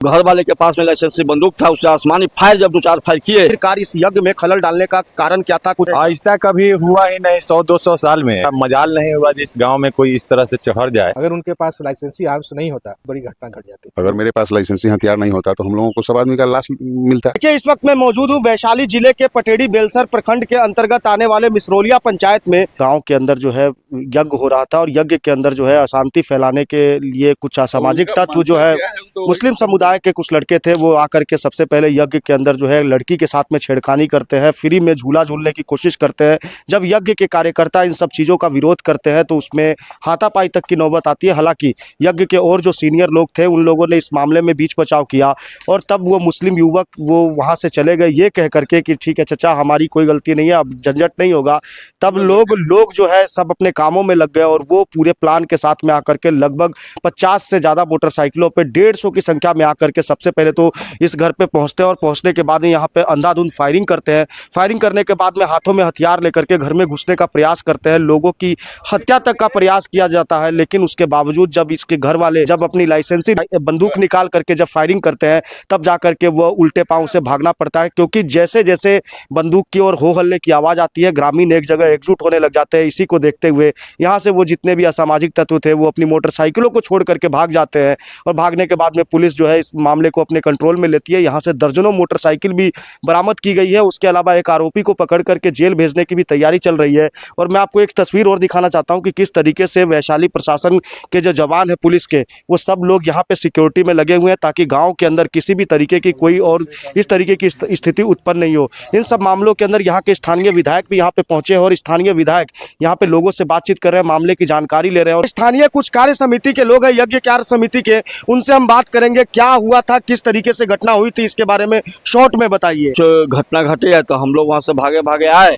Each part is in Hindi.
घर वाले के पास में लाइसेंसी बंदूक था, उससे आसमानी फायर जब 2-4 फायर किए। आखिरकार इस यज्ञ में खलल डालने का कारण क्या था? कुछ ऐसा कभी हुआ ही नहीं 100-200 साल में। मजाल नहीं हुआ जिस गांव में कोई इस तरह से चढ़ जाए। अगर उनके पास लाइसेंसी आर्म्स नहीं होता, बड़ी घटना घट जाती। अगर मेरे पास लाइसेंसी हथियार नहीं होता तो हम लोगों को सब आदमी का लाश मिलता। देखिए, इस वक्त मैं मौजूद हूँ वैशाली जिले के पटेड़ी बेलसर प्रखंड के अंतर्गत आने वाले मिसरोलिया पंचायत में। गांव के अंदर जो है यज्ञ हो रहा था और यज्ञ के अंदर जो है अशांति फैलाने के लिए कुछ असामाजिक तत्व जो है मुस्लिम समुदाय के कुछ लड़के थे, वो आकर के सबसे पहले यज्ञ के अंदर जो है लड़की के साथ में छेड़खानी करते हैं, फ्री में झूला झूलने की कोशिश करते हैं। जब यज्ञ के कार्यकर्ता इन सब चीज़ों का विरोध करते हैं तो उसमें हाथापाई तक की नौबत आती है। हालांकि यज्ञ के और जो सीनियर लोग थे उन लोगों ने इस मामले में बीच बचाव किया और तब वो मुस्लिम युवक वो वहाँ से चले गए ये कह करके कि ठीक है चचा, हमारी कोई गलती नहीं है, अब झंझट नहीं होगा। तब लोग जो है सब अपने कामों में लग गए और वो पूरे प्लान के साथ में आकर के लगभग 50 से ज़्यादा मोटरसाइकिलों पे 150 की संख्या में आकर के सबसे पहले तो इस घर पे पहुंचते हैं और पहुंचने के बाद में यहाँ पे अंधाधुंध फायरिंग करते हैं। फायरिंग करने के बाद में हाथों में हथियार लेकर के घर में घुसने का प्रयास करते हैं, लोगों की हत्या तक का प्रयास किया जाता है। लेकिन उसके बावजूद जब इसके घर वाले जब अपनी लाइसेंसी बंदूक निकाल करके जब फायरिंग करते हैं तब जा करके वो उल्टे पाँव से भागना पड़ता है, क्योंकि जैसे जैसे बंदूक की और हो हल्ले की आवाज़ आती है ग्रामीण एक जगह एकजुट होने लग जाते हैं। इसी को देखते हुए यहाँ से वो जितने भी असामाजिक तत्व थे वो अपनी मोटरसाइकिलों को छोड़ करके भाग जाते हैं और भागने के बाद में पुलिस जो है इस मामले को अपने कंट्रोल में लेती है। यहाँ से दर्जनों मोटरसाइकिल भी बरामद की गई है। उसके अलावा एक आरोपी को पकड़ करके जेल भेजने की भी तैयारी चल रही है। और मैं आपको एक तस्वीर और दिखाना चाहता हूँ कि किस तरीके से वैशाली प्रशासन के जो जवान है पुलिस के, वो सब लोग यहाँ पे सिक्योरिटी में लगे हुए हैं ताकि गाँव के अंदर किसी भी तरीके की कोई और इस तरीके की स्थिति उत्पन्न नहीं हो। इन सब मामलों के अंदर यहाँ के स्थानीय विधायक भी यहाँ पे पहुंचे और स्थानीय विधायक यहाँ पे लोगों से बातचीत कर रहे हैं, मामले की जानकारी ले रहे हैं। और स्थानीय कुछ कार्य समिति के लोग हैं, यज्ञ कार्य समिति के, उनसे हम बात करेंगे क्या हुआ था, किस तरीके से घटना हुई थी, इसके बारे में शॉर्ट में बताइए। घटना घटी है तो हम लोग वहाँ से भागे भागे आए।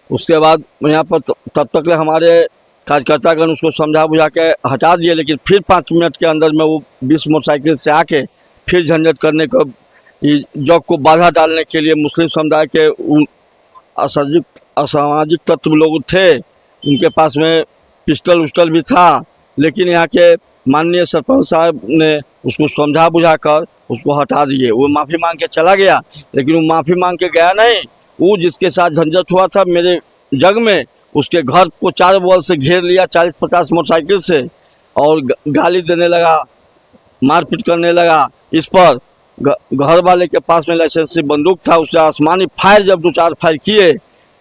उसके बाद यहाँ पर तब तक हमारे कार्यकर्तागण उसको समझा बुझा के हटा दिए, लेकिन फिर 5 मिनट के अंदर में वो 20 मोटरसाइकिल से आके फिर झंझट करने को, जॉब को बाधा डालने के लिए मुस्लिम समुदाय के असामाजिक तत्व लोग थे, उनके पास में पिस्टल उस्टल भी था। लेकिन यहाँ के माननीय सरपंच साहब ने उसको समझा बुझा कर उसको हटा दिए। वो माफ़ी मांग के चला गया, लेकिन वो माफ़ी मांग के गया नहीं। वो जिसके साथ झंझट हुआ था मेरे जग में, उसके घर को 4 बॉल से घेर लिया 40-50 मोटरसाइकिल से और गाली देने लगा, मारपीट करने लगा। इस पर घर वाले के पास में लाइसेंसी बंदूक था, उससे आसमानी फायर जब 2-4 फायर किए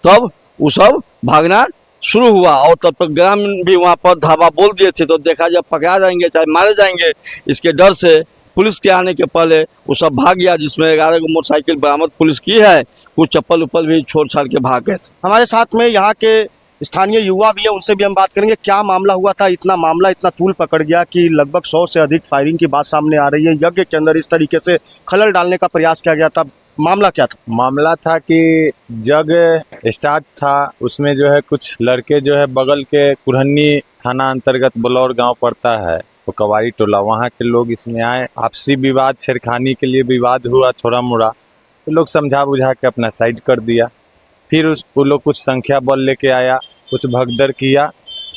तब वो सब भागना शुरू हुआ। और तब तक ग्रामीण भी वहाँ पर धावा बोल दिए थे, तो देखा जब पकड़ा जाएंगे चाहे मारे जाएंगे, इसके डर से पुलिस के आने के पहले वो सब भाग गया, जिसमें 11 मोटरसाइकिल बरामद पुलिस की है। कुछ चप्पल उप्पल भी छोड़ छाड़ के भाग गए थे। हमारे साथ में यहाँ के स्थानीय युवा भी है, उनसे भी हम बात करेंगे क्या मामला हुआ था। मामला इतना तूल पकड़ गया कि लगभग 100 से अधिक फायरिंग की बात सामने आ रही है। यज्ञ के अंदर इस तरीके से खलल डालने का प्रयास किया गया था, मामला क्या था? मामला था कि जग स्टार्ट था, उसमें जो है कुछ लड़के जो है बगल के कुरहनी थाना अंतर्गत बलौर गांव पड़ता है, वो कवारी टोला, वहाँ के लोग इसमें आए। आपसी विवाद, छेड़खानी के लिए विवाद हुआ थोड़ा मोड़ा, तो लोग समझा बुझा के अपना साइड कर दिया। फिर वो लोग कुछ संख्या बल लेके आया, कुछ भगदड़ किया।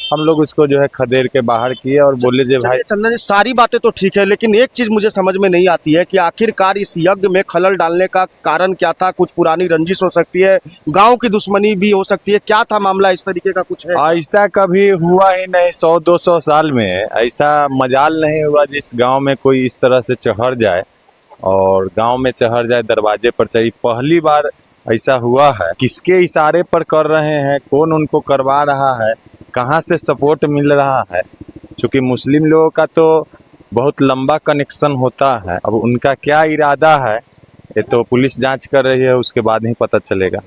हम लोग उसको जो है खदेड़ के बाहर किए और बोले जे भाई। चंदन जी, सारी बातें तो ठीक है, लेकिन एक चीज मुझे समझ में नहीं आती है कि आखिरकार इस यज्ञ में खलल डालने का कारण क्या था? कुछ पुरानी रंजिश हो सकती है, गांव की दुश्मनी भी हो सकती है, क्या था मामला इस तरीके का कुछ है? ऐसा कभी हुआ ही नहीं 100-200 साल में। ऐसा मजाल नहीं हुआ जिस गांव में कोई इस तरह से चढ़ जाए और गांव में चढ़ जाए, दरवाजे पर चढ़ी। पहली बार ऐसा हुआ है। किसके इशारे पर कर रहे हैं, कौन उनको करवा रहा है, कहाँ से सपोर्ट मिल रहा है? क्योंकि मुस्लिम लोगों का तो बहुत लंबा कनेक्शन होता है। अब उनका क्या इरादा है ये तो पुलिस जांच कर रही है, उसके बाद ही पता चलेगा।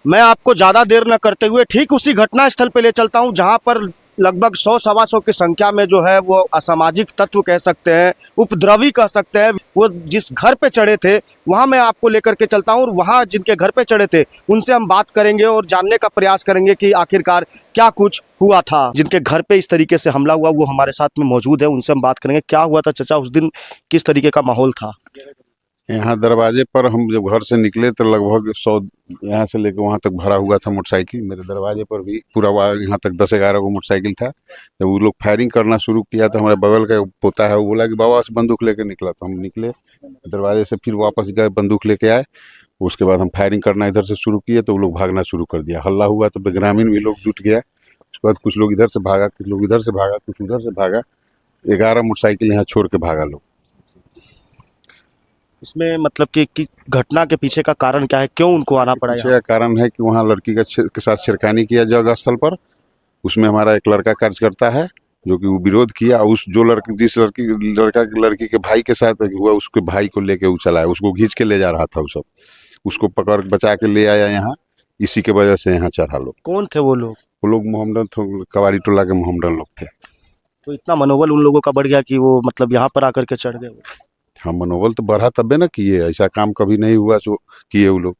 मैं आपको ज़्यादा देर न करते हुए ठीक उसी घटना स्थल पे ले चलता हूं जहां पर लगभग 100-125 की संख्या में जो है वो असामाजिक तत्व कह सकते हैं, उपद्रवी कह सकते हैं, वो जिस घर पे चढ़े थे वहां मैं आपको लेकर के चलता हूं और वहां जिनके घर पे चढ़े थे उनसे हम बात करेंगे और जानने का प्रयास करेंगे कि आखिरकार क्या कुछ हुआ था। जिनके घर पे इस तरीके से हमला हुआ वो हमारे साथ में मौजूद है, उनसे हम बात करेंगे। क्या हुआ था चाचा उस दिन, किस तरीके का माहौल था? यहाँ दरवाजे पर हम जब घर से निकले तो लगभग 100 यहाँ से लेकर वहाँ तक भरा हुआ था मोटरसाइकिल। मेरे दरवाजे पर भी पूरा यहाँ तक 10-11 को मोटरसाइकिल था। जब वो लोग फायरिंग करना शुरू किया तो हमारे बगल का पोता है, वो बोला कि बाबा से बंदूक लेकर निकला। तो हम निकले दरवाजे से, फिर वापस गए, बंदूक लेके आए। उसके बाद हम फायरिंग करना इधर से शुरू किए तो वो लोग भागना शुरू कर दिया। हल्ला हुआ तब ग्रामीण भी लोग जुट गया। उसके बाद कुछ लोग इधर से भागा, कुछ लोग इधर से भागा, कुछ उधर से भागा। 11 मोटरसाइकिल यहाँ छोड़ के भागा लोग। इसमें मतलब कि घटना के पीछे का कारण क्या है, क्यों उनको आना पड़ा पीछे यहाँ? का कारण है कि वहाँ लड़की के साथ छेड़खानी किया जगह स्थल पर। उसमें हमारा एक लड़का कार्य करता है जो कि वो विरोध किया। उस जो लड़की के भाई के साथ हुआ, उसके भाई को लेके वो चला है, उसको खींच के ले जा रहा था। वो सब उसको पकड़ बचा के ले आया यहाँ। इसी के वजह से यहाँ चढ़ा लोग। कौन थे वो लोग? वो लोग मोहम्मदन कवारी टोला के मोहम्मदन लोग थे। तो इतना मनोबल उन लोगों का बढ़ गया कि वो मतलब यहाँ पर आकर के चढ़ गए वो। हाँ, मनोबल तो बढ़ा तबे ना किए। ऐसा काम कभी नहीं हुआ जो किए वो लोग।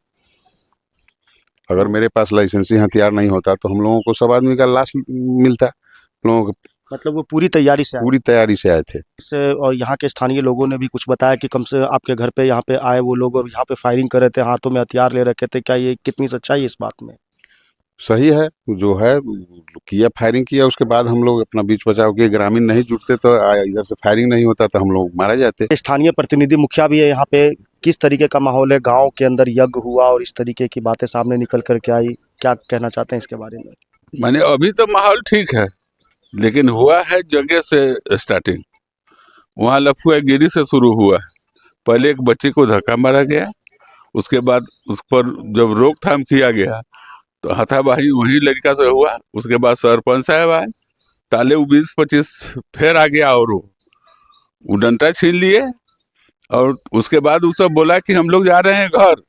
अगर मेरे पास लाइसेंसी हथियार नहीं होता तो हम लोगों को सब आदमी का लाश मिलता। लोगों को मतलब वो पूरी तैयारी से आए पूरी तैयारी से आए थे। इससे। और यहाँ के स्थानीय लोगों ने भी कुछ बताया कि कम से आपके घर पे यहाँ पे आए वो लोग और यहाँ पे फायरिंग कर रहे थे, हाथों में हथियार ले रखे थे। क्या ये कितनी सच्चाई है इस बात में? सही है, जो है किया, फायरिंग किया। उसके बाद हम लोग अपना बीच बचाव किए। ग्रामीण नहीं जुटते तो इधर से फायरिंग नहीं होता तो हम लोग मारे जाते। स्थानीय प्रतिनिधि मुखिया भी है यहाँ पे। किस तरीके का माहौल है? गांव के अंदर यज्ञ हुआ और इस तरीके की बातें सामने निकल करके आई, क्या कहना चाहते हैं इसके बारे में? माने अभी तो माहौल ठीक है, लेकिन हुआ है जगह से स्टार्टिंग। वहाँ लफुआगिरी से शुरू हुआ। पहले एक बच्चे को धक्का मारा गया, उसके बाद उस पर जब रोकथाम किया गया तो हाथापाई वही लड़का से हुआ। उसके बाद सरपंच साहब आए, ताले 20-25 फिर आ गया और वो डंडा छीन लिए। और उसके बाद वो सब बोला कि हम लोग जा रहे हैं घर,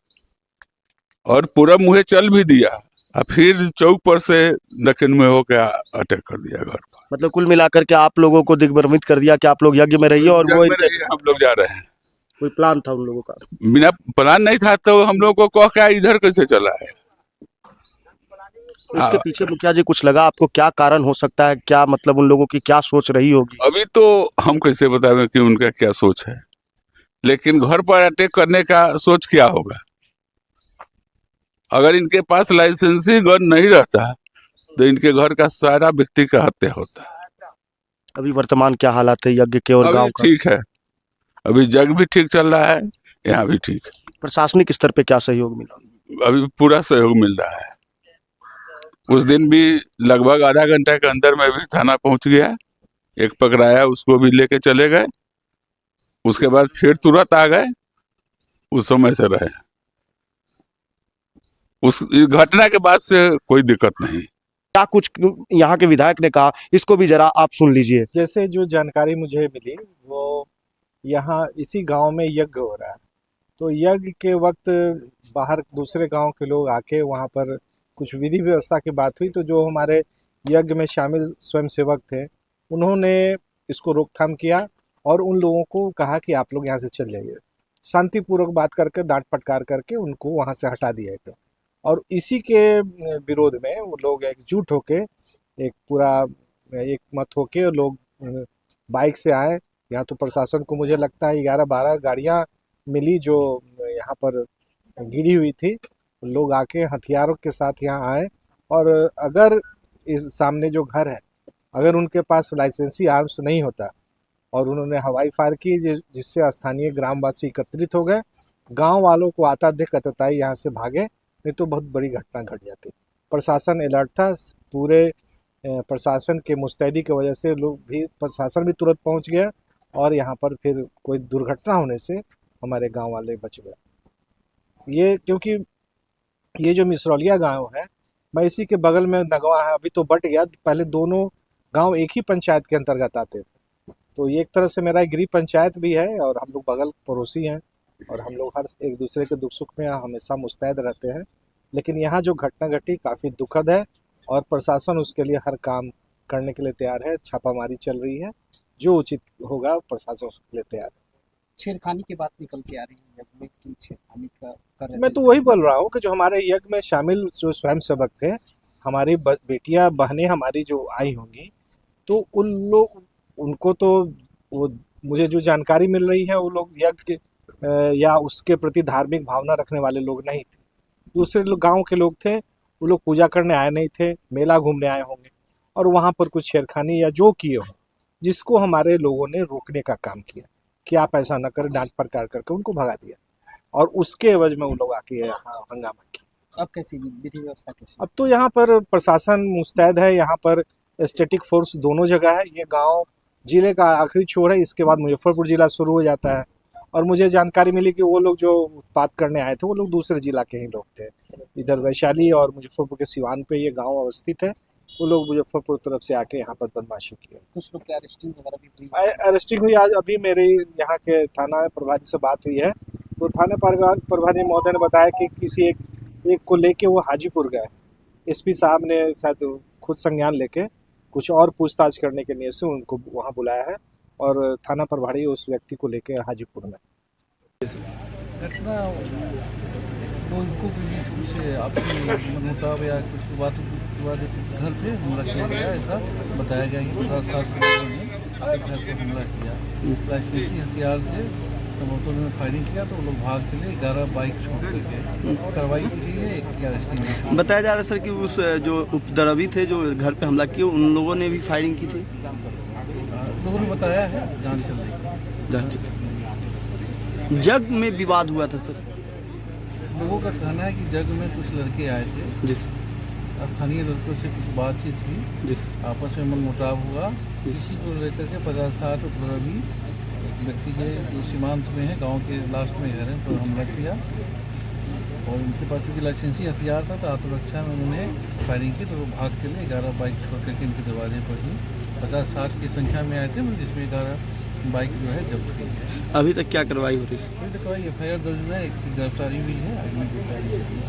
और पूरा मुँहे चल भी दिया। और फिर चौक पर से दक्षिण में होकर अटैक कर दिया घर पर। मतलब कुल मिलाकर के आप लोगों को दिग्भ्रमित कर दिया कि आप लोग यज्ञ में रहिए और वो हम लोग जा रहे हैं। कोई प्लान था उन लोगों का? बिना प्लान नहीं था तो हम लोग को कह के इधर कैसे चला है। इसके पीछे मुखिया जी कुछ लगा आपको? क्या कारण हो सकता है? क्या मतलब उन लोगों की क्या सोच रही होगी? अभी तो हम कैसे बताएं कि उनका क्या सोच है, लेकिन घर पर अटैक करने का सोच क्या होगा? अगर इनके पास लाइसेंसी गन नहीं रहता तो इनके घर का सारा व्यक्ति का हत्या होता। अभी वर्तमान क्या हालात है यज्ञ के और अभी गांव का? ठीक है, अभी जग भी ठीक चल रहा है, यहाँ भी ठीक है। प्रशासनिक स्तर पे क्या सहयोग मिला? अभी पूरा सहयोग मिल रहा है। उस दिन भी लगभग आधा घंटा के अंदर में भी थाना पहुंच गया। एक पकड़ाया, उसको भी लेके चले गए। उसके बाद फिर तुरंत आ गए, उस समय से रहे। उस घटना के बाद से कोई दिक्कत नहीं। क्या कुछ यहाँ के विधायक ने कहा, इसको भी जरा आप सुन लीजिए। जैसे जो जानकारी मुझे मिली वो यहाँ इसी गांव में यज्ञ हो रहा है, तो यज्ञ के वक्त बाहर दूसरे गांव के लोग आके वहाँ पर कुछ विधि व्यवस्था की बात हुई। तो जो हमारे यज्ञ में शामिल स्वयंसेवक थे उन्होंने इसको रोकथाम किया और उन लोगों को कहा कि आप लोग यहाँ से चल जाइए। शांतिपूर्वक बात करके, डांट फटकार करके उनको वहाँ से हटा दिया गया। और इसी के विरोध में वो लोग एकजुट होके एक पूरा एक मत होके लोग बाइक से आए। यहाँ तो प्रशासन को मुझे लगता है 11-12 गाड़ियाँ मिली जो यहाँ पर गिरी हुई थी। लोग आके हथियारों के साथ यहाँ आए और अगर इस सामने जो घर है, अगर उनके पास लाइसेंसी आर्म्स नहीं होता और उन्होंने हवाई फायर की जिससे स्थानीय ग्रामवासी एकत्रित हो गए, गांव वालों को आता देख कतताई यहाँ से भागे, नहीं तो बहुत बड़ी घटना घट जाती। प्रशासन अलर्ट था। पूरे प्रशासन के मुस्तैदी की वजह से लोग भी, प्रशासन भी तुरंत पहुँच गया और यहाँ पर फिर कोई दुर्घटना होने से हमारे गाँव वाले बच गए। ये क्योंकि ये जो मिसरौलिया गांव है, मैं इसी के बगल में नगवा है, अभी तो बट गया। पहले दोनों गांव एक ही पंचायत के अंतर्गत आते थे, तो ये एक तरह से मेरा गृह पंचायत भी है और हम लोग बगल पड़ोसी हैं और हम लोग हर एक दूसरे के दुख सुख में हमेशा मुस्तैद रहते हैं। लेकिन यहाँ जो घटना घटी काफ़ी दुखद है और प्रशासन उसके लिए हर काम करने के लिए तैयार है। छापामारी चल रही है, जो उचित होगा प्रशासन उसके लिए तैयार है। छेड़खानी की बात निकल के आ रही है यज्ञ में कि छेड़खानी का कर रहे मैं तो वही बोल रहा हूँ कि जो हमारे यज्ञ में शामिल जो स्वयंसेवक थे, हमारी बेटियां बहनें हमारी जो आई होंगी, तो उन लोग उनको तो वो मुझे जो जानकारी मिल रही है वो लोग यज्ञ या उसके प्रति धार्मिक भावना रखने वाले लोग नहीं थे। दूसरे लोग गांव के लोग थे, वो लोग पूजा करने आए नहीं थे, मेला घूमने आए होंगे और वहाँ पर कुछ छेड़खानी या जो किए हो, जिसको हमारे लोगों ने रोकने का काम किया कि आप ऐसा न करें, डांट प्रकार करके उनको भगा दिया और उसके एवज में वो लोग आके यहाँ हंगामा किया। अब कैसी विधि व्यवस्था कैसी? अब तो यहाँ पर प्रशासन मुस्तैद है, यहाँ पर स्टैटिक फोर्स दोनों जगह है। ये गांव जिले का आखिरी छोर है, इसके बाद मुजफ्फरपुर जिला शुरू हो जाता है और मुझे जानकारी मिली कि वो लोग जो उत्पात करने आए थे वो लोग दूसरे जिला के ही लोग थे। इधर वैशाली और मुजफ्फरपुर के सिवान पे ये गांव अवस्थित है, वो लोग मुजफ्फरपुर तरफ से आके यहाँ पर बदमाशी की। कुछ लोग की अरेस्टिंग वगैरह भी हुई? अरेस्टिंग हुई। आज अभी मेरे यहाँ के थाना प्रभारी से बात हुई है, तो थाना प्रभारी महोदय ने बताया कि किसी एक को लेके वो हाजीपुर गए। एसपी साहब ने शायद खुद संज्ञान लेके कुछ और पूछताछ करने के लिए से उनको वहाँ बुलाया है और थाना प्रभारी उस व्यक्ति को लेके हाजीपुर में। घटना लोगों के बीच कुछ आपसी मनमुटाव या कुछ बात घर पे हमला किया गया, ऐसा बताया गया कि 50-60 लोगों ने घर पर हमला किया। लाइसेंसी हथियार से समर्थन में फायरिंग किया तो वो लोग भाग के लिए 11 बाइक छोड़ करके कार्रवाई की गई है। एक की अरेस्टिंग बताया जा रहा है सर कि उस जो उपद्रवी थे जो घर पे हमला किए उन लोगों ने भी फायरिंग की थी। लोगों ने बताया है, जांच चल रही है। जग में विवाद हुआ था सर। लोगों का कहना है कि जग में कुछ लड़के आए थे, जिस स्थानीय लड़कों से कुछ बातचीत हुई, जिस आपस में मनमुटाव हुआ, इसी को लेकर के 50-60 उपद्रवी व्यक्ति के जो सीमांत में है, गांव के लास्ट में घर है, पर हमला किया और उनके पास चूँकि लाइसेंसी हथियार था तो आत्मरक्षा में उन्होंने फायरिंग की तो वो भाग चले। 11 बाइक छोड़ करके इनके दरवाजे पर ही 50-60 की संख्या में आए थे, जिसमें 11 बाइक जो है जब्त की है। अभी तक क्या कार्रवाई हो रही है? अभी तक FIR दर्ज है, एक की गिरफ्तारी हुई है, आगे गिरफ्तारी।